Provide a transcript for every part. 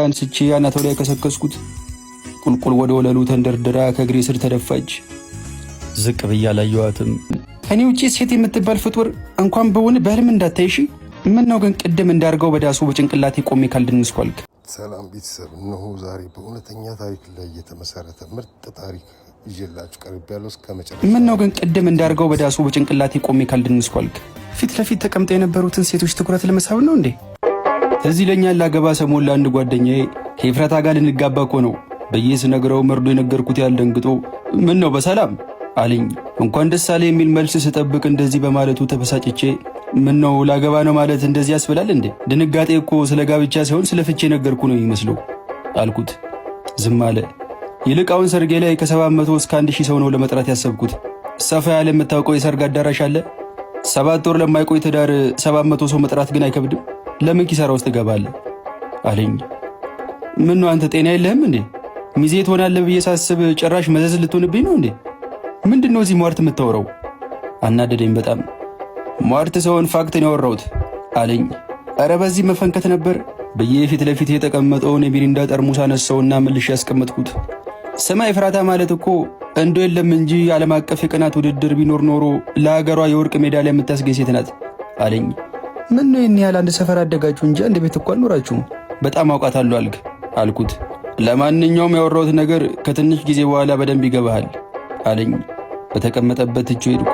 አንስቼ አናቷ ላይ ከሰከስኩት። ቁልቁል ወደ ወለሉ ተንደርድራ ከእግሬ ስር ተደፋች። ዝቅ ብዬ አላየኋትም። ከኔ ውጪ ሴት የምትባል ፍጡር እንኳን በውን በህልም እንዳታይሽ። ምን ነው ግን ቅድም እንዳርገው በዳሱ በጭንቅላቴ ቆሜ ካልደንስኳልክ። ሰላም ቤተሰብ፣ እነሆ ዛሬ በእውነተኛ ታሪክ ላይ የተመሰረተ ምርጥ ታሪክ ይዤላችሁ ቀርብ ያለው እስከ መጨረሻ። ምን ነው ግን ቅድም እንዳርገው በዳሱ በጭንቅላቴ ቆሜ ካልደንስኳልክ። ፊት ለፊት ተቀምጠው የነበሩትን ሴቶች ትኩረት ለመሳብ ነው እንዴ? እዚህ ለኛን ላገባ ሰሞን ለአንድ ጓደኛዬ ከኤፍራታ ጋር ልንጋባ እኮ ነው ብዬ ስነግረው መርዶ የነገርኩት ያህል ደንግጦ ምን ነው በሰላም አለኝ። እንኳን ደስ አለ የሚል መልስ ስጠብቅ እንደዚህ በማለቱ ተበሳጭቼ ምን ነው ላገባ ነው ማለት እንደዚህ ያስብላል እንዴ? ድንጋጤ እኮ ስለ ጋብቻ ሳይሆን ስለ ፍቼ ነገርኩ ነው የሚመስለው አልኩት። ዝም አለ። ይልቃውን ሰርጌ ላይ ከ700 እስከ 1000 ሰው ነው ለመጥራት ያሰብኩት። ሰፋ ያለ የምታውቀው የሰርግ አዳራሽ አለ። 7 ወር ለማይቆይ ትዳር 700 ሰው መጥራት ግን አይከብድም? ለምን ኪሳራ ውስጥ ትገባለህ አለኝ። ምን ነው አንተ ጤና የለህም እንዴ? ሚዜ ትሆናለህ ብዬ ሳስብ ጭራሽ መዘዝ ልትሆንብኝ ነው እንዴ? ምንድነው እዚህ ሟርት የምታወራው? አናደደኝ በጣም። ሟርት ሰውን ፋክትን ያወራሁት አለኝ። ኧረ በዚህ መፈንከት ነበር ብዬ ፊት ለፊት የተቀመጠውን የሚሪንዳ ጠርሙስ አነሳውና መልሼ ያስቀመጥኩት። ስማ ኤፍራታ ማለት እኮ እንዶ የለም እንጂ ዓለም አቀፍ የቅናት ውድድር ቢኖር ኖሮ ለሀገሯ የወርቅ ሜዳሊያ የምታስገኝ ሴት ናት አለኝ። ምን ነው ይህን ያህል አንድ ሰፈር አደጋችሁ እንጂ አንድ ቤት እኮ አልኖራችሁም። በጣም አውቃታለሁ አልኩት። ለማንኛውም ያወራሁት ነገር ከትንሽ ጊዜ በኋላ በደንብ ይገባሃል አለኝ። በተቀመጠበት እጁ ሄድኩ።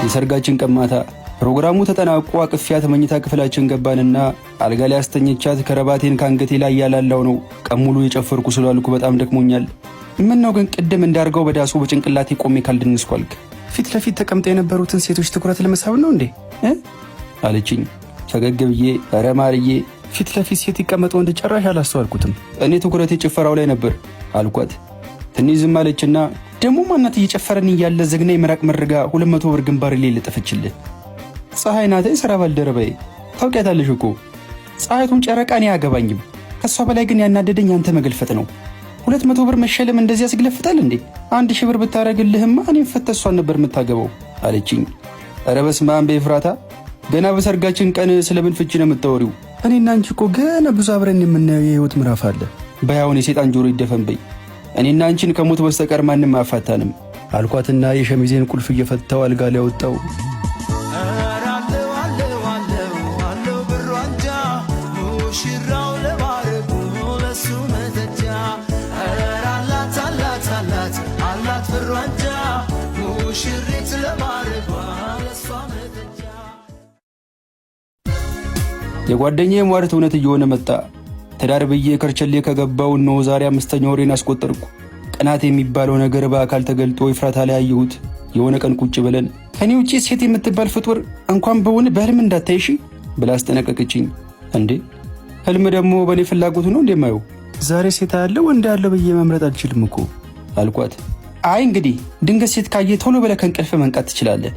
የሰርጋችን ቀን ማታ ፕሮግራሙ ተጠናቆ አቅፊያት መኝታ ክፍላችን ገባንና አልጋ ላይ አስተኝቻት ከረባቴን ካንገቴ ላይ ያላላው ነው። ቀን ሙሉ የጨፈርኩ ስላልኩ በጣም ደክሞኛል። ምን ነው ግን ቅድም እንዳርገው በዳሱ በጭንቅላቴ ቆሜ ካልደንስኳልክ። ፊት ለፊት ተቀምጠው የነበሩትን ሴቶች ትኩረት ለመሳብ ነው እንዴ አለችኝ። ፈገግ ብዬ ኧረ ማርዬ ፊት ለፊት ሴት ይቀመጥ ወንድ ጭራሽ አላስተዋልኩትም። እኔ ትኩረቴ ጭፈራው ላይ ነበር አልኳት። ትንሽ ዝም አለችና ደሞ ማናት እየጨፈረን እያለ ዘግናኝ ምራቅ መርጋ 200 ብር ግንባር ላይ ለጠፈችልህ። ፀሐይ ናት የሥራ ባልደረባዬ፣ ታውቂያታለሽ እኮ ፀሐይቱን ጨረቃ እኔ አያገባኝም። ከሷ በላይ ግን ያናደደኝ አንተ መገልፈጥ ነው። 200 ብር መሸለም እንደዚህ ያስግለፍታል እንዴ? 1000 ብር ብታረግልህማ እኔም ፈተህ እሷን ነበር የምታገባው አለችኝ። ኧረ በስመ አብ ኤፍራታ፣ ገና በሰርጋችን ቀን ስለምን ፍቺ ነው የምታወሪው? እኔና አንቺ እኮ ገና ብዙ አብረን የምናየው የህይወት ምዕራፍ አለ። ባይሆን የሴጣን ጆሮ ይደፈንበኝ። እኔና አንቺን ከሞት በስተቀር ማንም አያፋታንም አልኳትና የሸሚዜን ቁልፍ እየፈታው አልጋ ላይ ወጣው። የጓደኛዬ ሟርት እውነት እየሆነ መጣ። ትዳር ብዬ ከርቸሌ ከገባው ነው ዛሬ 5ኛ ወሬን አስቆጠርኩ። ቅናት የሚባለው ነገር በአካል ተገልጦ ኤፍራታ ላይ አየሁት። የሆነ ቀን ቁጭ ብለን ከኔ ውጪ ሴት የምትባል ፍጡር እንኳን በውን በህልም እንዳታይሽ ብላ አስጠነቀቀችኝ። እንዴ ህልም ደግሞ በእኔ ፍላጎት ነው እንደማየው? ዛሬ ሴት ያለ ወንድ ያለው ብዬ መምረጥ አልችልም እኮ አልኳት። አይ እንግዲህ ድንገት ሴት ካየ ቶሎ ብለህ ከእንቅልፍ መንቃት ትችላለህ።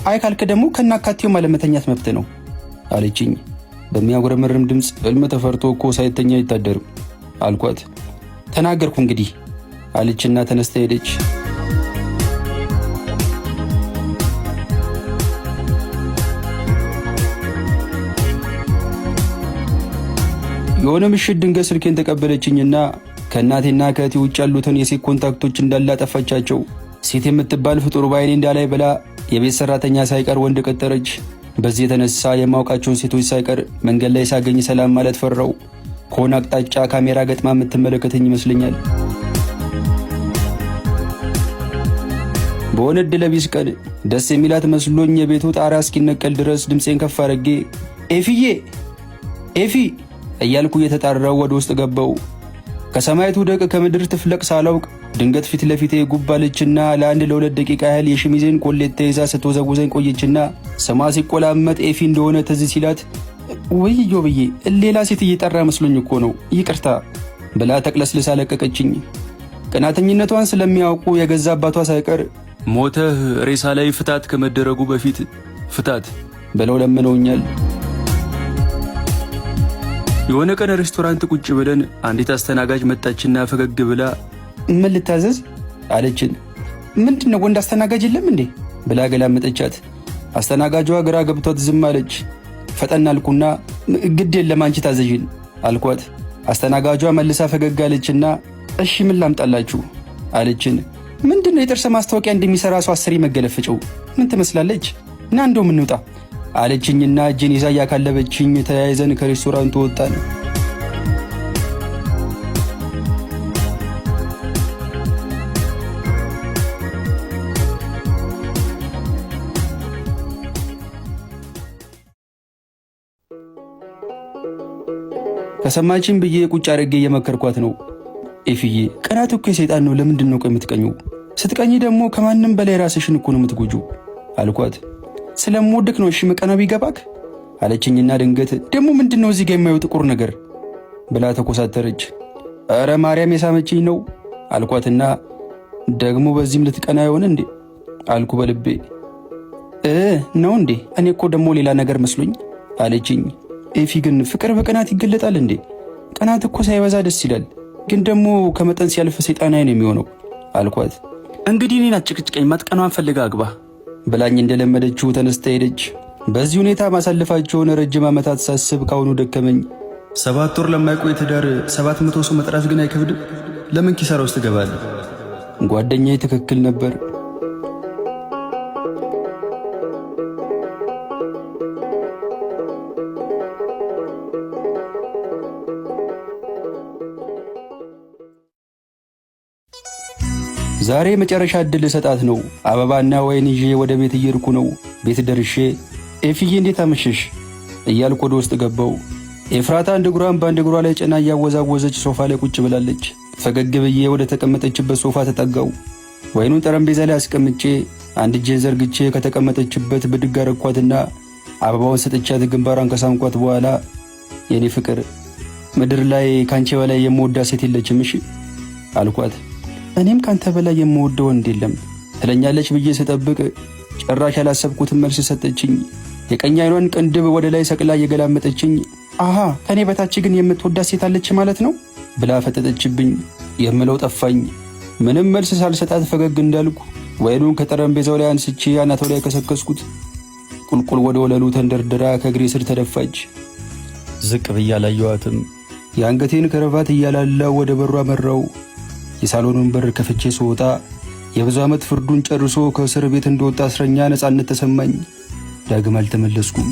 አይ ካልክ ደግሞ ከናካቴው ማለመተኛት መብት ነው አለችኝ በሚያጉረመርም ድምፅ። ህልም ተፈርቶ እኮ ሳይተኛ አይታደርም አልኳት። ተናገርኩ እንግዲህ አለችና ተነስታ ሄደች። የሆነ ምሽት ድንገት ስልኬን ተቀበለችኝና ከእናቴና ከእህቴ ውጭ ያሉትን የሴት ኮንታክቶች እንዳላጠፋቻቸው ሴት የምትባል ፍጡር ባይኔ እንዳላይ ብላ የቤት ሰራተኛ ሳይቀር ወንድ ቀጠረች። በዚህ የተነሳ የማውቃቸውን ሴቶች ሳይቀር መንገድ ላይ ሳገኝ ሰላም ማለት ፈራው። ከሆነ አቅጣጫ ካሜራ ገጥማ የምትመለከተኝ ይመስለኛል። በሆነ ዕድለ ቢስ ቀን ደስ የሚላት መስሎኝ የቤቱ ጣሪያ እስኪነቀል ድረስ ድምፄን ከፍ አድርጌ ኤፊዬ ኤፊ እያልኩ እየተጣራው ወደ ውስጥ ገባው። ከሰማይቱ ደቅ ከምድር ትፍለቅ ሳላውቅ ድንገት ፊት ለፊቴ ጉባለችና ለ1-2 ደቂቃ ያህል የሸሚዜን ቆሌት ተይዛ ስትወዘውዘኝ ቆየችና ስማ ሲቆላመጥ ኤፊ እንደሆነ ትዝ ሲላት ወይዮ ብዬ ሌላ ሴት እየጠራ መስሎኝ እኮ ነው ይቅርታ ብላ ተቅለስልሳ ለቀቀችኝ። ቅናተኝነቷን ስለሚያውቁ የገዛ አባቷ ሳይቀር ሞተህ ሬሳ ላይ ፍታት ከመደረጉ በፊት ፍታት ብለው ለምነውኛል። የሆነ ቀን ሬስቶራንት ቁጭ ብለን አንዲት አስተናጋጅ መጣችና ፈገግ ብላ ምን ልታዘዝ አለችን። ምንድነው ወንድ አስተናጋጅ የለም እንዴ ብላ ገላመጠቻት። አስተናጋጇ ግራ ገብቷት ዝም አለች። ፈጠን አልኩና ግድ የለም አንቺ ታዘዥን አልኳት። አስተናጋጇ መልሳ ፈገግ አለችና እሺ ምን ላምጣላችሁ አለችን። ምንድነው የጥርስ ማስታወቂያ እንደሚሰራ ሰው አስሬ መገለፍጨው ምን ትመስላለች? እና እንደው እንውጣ አለችኝና እጄን ይዛ ያካለበችኝ ተያይዘን ከሬስቶራንቱ ወጣን። ከሰማችን ብዬ ቁጭ አድርጌ እየመከርኳት ነው። ኤፍዬ ቀናት እኮ የሰይጣን ነው። ለምንድን ነው የምትቀኙ? ስትቀኝ ደግሞ ከማንም በላይ ራስሽን እኮ ነው የምትጎጁ አልኳት። ስለምወድክ ነው እሺ መቀናው ቢገባክ አለችኝና ድንገት ደግሞ ምንድን ነው እዚህ ጋር የማየው ጥቁር ነገር ብላ ተኮሳተረች። ኧረ ማርያም የሳመችኝ ነው አልኳትና ደግሞ በዚህም ልትቀና ይሆን እንዴ አልኩ በልቤ። ነው እንዴ? እኔ እኮ ደግሞ ሌላ ነገር መስሎኝ አለችኝ። ኤፊ ግን ፍቅር በቀናት ይገለጣል እንዴ? ቀናት እኮ ሳይበዛ ደስ ይላል፣ ግን ደግሞ ከመጠን ሲያልፍ ሰይጣናዊ ነው የሚሆነው አልኳት። እንግዲህ እኔን አትጭቅጭቀኝ፣ ማጥቀኗን ፈልጋ አግባ ብላኝ እንደለመደችው ተነስታ ሄደች። በዚህ ሁኔታ ማሳለፋቸውን ረጅም ዓመታት ሳስብ ካሁኑ ደከመኝ። 7 ወር ለማይቆይ ትዳር 700 ሰው መጥራት ግን አይከብድም? ለምን ኪሳራ ውስጥ እገባለሁ? ጓደኛዬ ትክክል ነበር። ዛሬ መጨረሻ ዕድል ሰጣት ነው። አበባና ወይን ይዤ ወደ ቤት እየሄድኩ ነው። ቤት ደርሼ ኤፍዬ እንዴት አመሸሽ እያልኩ ወደ ውስጥ ገባው። ኤፍራታ አንድ እግሯን በአንድ እግሯ ላይ ጭና እያወዛወዘች ሶፋ ላይ ቁጭ ብላለች። ፈገግ ብዬ ወደ ተቀመጠችበት ሶፋ ተጠጋው። ወይኑን ጠረጴዛ ላይ አስቀምጬ አንድ እጄን ዘርግቼ ከተቀመጠችበት ብድግ አረኳትና አበባውን ሰጥቻት ግንባሯን ከሳምኳት በኋላ የኔ ፍቅር ምድር ላይ ካንቺ በላይ የምወዳት ሴት የለችም እሺ አልኳት። እኔም ካንተ በላይ የምወደው ወንድ የለም ትለኛለች ብዬ ስጠብቅ ጭራሽ ያላሰብኩትን መልስ ሰጠችኝ። የቀኝ አይኗን ቅንድብ ወደ ላይ ሰቅላ እየገላመጠችኝ አሃ ከኔ በታች ግን የምትወዳት ሴት አለች ማለት ነው ብላ ፈጠጠችብኝ። የምለው ጠፋኝ። ምንም መልስ ሳልሰጣት ፈገግ እንዳልኩ ወይኑን ከጠረጴዛው ላይ አንስቼ አናቷ ላይ ከሰከስኩት። ቁልቁል ወደ ወለሉ ተንደርድራ ከእግሬ ስር ተደፋች። ዝቅ ብዬ አላየኋትም። የአንገቴን ከረባት እያላላው ወደ በሯ መራው። የሳሎኑን በር ከፍቼ ስወጣ የብዙ ዓመት ፍርዱን ጨርሶ ከእስር ቤት እንደወጣ እስረኛ ነፃነት ተሰማኝ። ዳግም አልተመለስኩም።